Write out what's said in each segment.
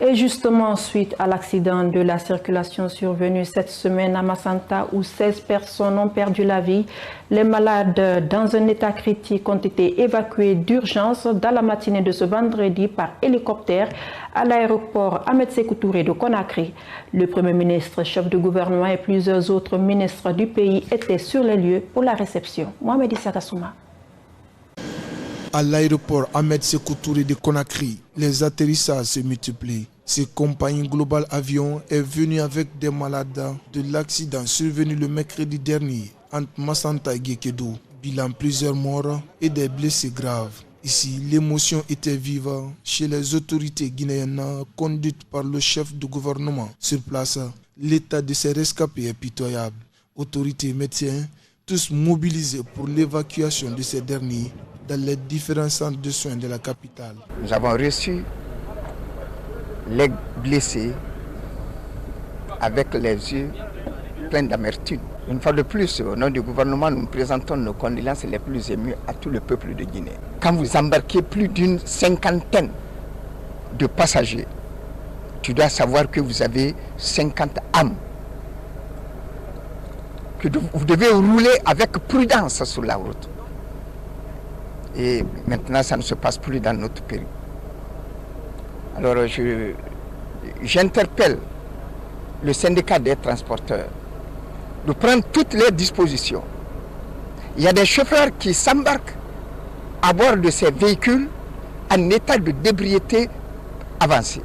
Et justement, suite à l'accident de la circulation survenu cette semaine à Massanta où 16 personnes ont perdu la vie, les malades dans un état critique ont été évacués d'urgence dans la matinée de ce vendredi par hélicoptère à l'aéroport Ahmed Sékou Touré de Conakry. Le Premier ministre, chef de gouvernement et plusieurs autres ministres du pays étaient sur les lieux pour la réception. Mohamed Issa Kassouma. À l'aéroport Ahmed Sékou Touré de Conakry, les atterrissages se multiplient. Cette compagnie Global Avion est venue avec des malades de l'accident survenu le mercredi dernier entre Massanta et Guékédou. Bilan plusieurs morts et des blessés graves. Ici, l'émotion était vive chez les autorités guinéennes conduites par le chef de gouvernement. Sur place, l'état de ces rescapés est pitoyable. Autorités et médecins, tous mobilisés pour l'évacuation de ces derniers dans les différents centres de soins de la capitale. Nous avons reçu les blessés avec les yeux pleins d'amertume. Une fois de plus, au nom du gouvernement, nous présentons nos condoléances les plus émues à tout le peuple de Guinée. Quand vous embarquez plus d'une cinquantaine de passagers, tu dois savoir que vous avez 50 âmes. Que vous devez rouler avec prudence sur la route. Et maintenant, ça ne se passe plus dans notre pays. Alors, j'interpelle le syndicat des transporteurs de prendre toutes les dispositions. Il y a des chauffeurs qui s'embarquent à bord de ces véhicules en état de d'ébriété avancée.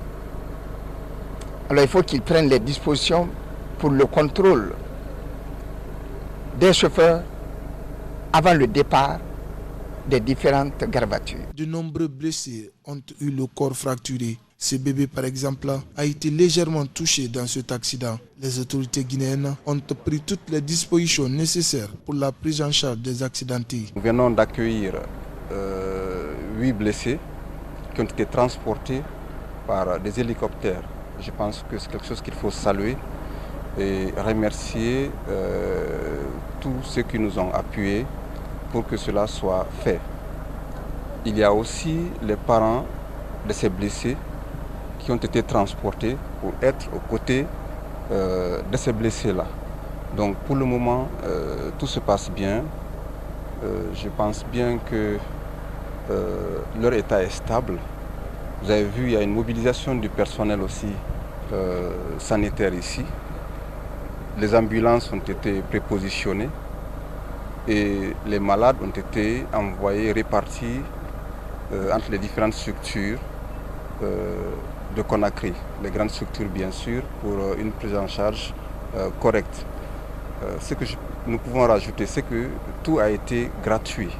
Alors, il faut qu'ils prennent les dispositions pour le contrôle des chauffeurs avant le départ des différentes garbatures. De nombreux blessés ont eu le corps fracturé. Ce bébé, par exemple, a été légèrement touché dans cet accident. Les autorités guinéennes ont pris toutes les dispositions nécessaires pour la prise en charge des accidentés. Nous venons d'accueillir 8 blessés qui ont été transportés par des hélicoptères. Je pense que c'est quelque chose qu'il faut saluer et remercier tous ceux qui nous ont appuyés pour que cela soit fait. Il y a aussi les parents de ces blessés qui ont été transportés pour être aux côtés de ces blessés-là. Donc pour le moment, tout se passe bien. Je pense bien que leur état est stable. Vous avez vu, il y a une mobilisation du personnel aussi sanitaire ici. Les ambulances ont été prépositionnées. Et les malades ont été envoyés, répartis entre les différentes structures de Conakry, les grandes structures bien sûr, pour une prise en charge correcte. Ce que nous pouvons rajouter, c'est que tout a été gratuit.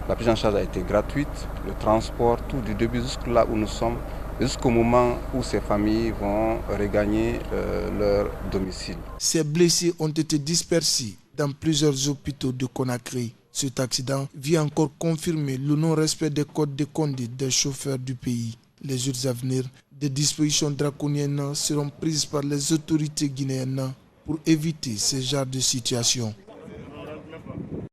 La prise en charge a été gratuite, le transport, tout du début jusqu'à là où nous sommes, jusqu'au moment où ces familles vont regagner leur domicile. Ces blessés ont été dispersés dans plusieurs hôpitaux de Conakry. Cet accident vient encore confirmer le non-respect des codes de conduite des chauffeurs du pays. Les jours à venir, des dispositions draconiennes seront prises par les autorités guinéennes pour éviter ce genre de situation.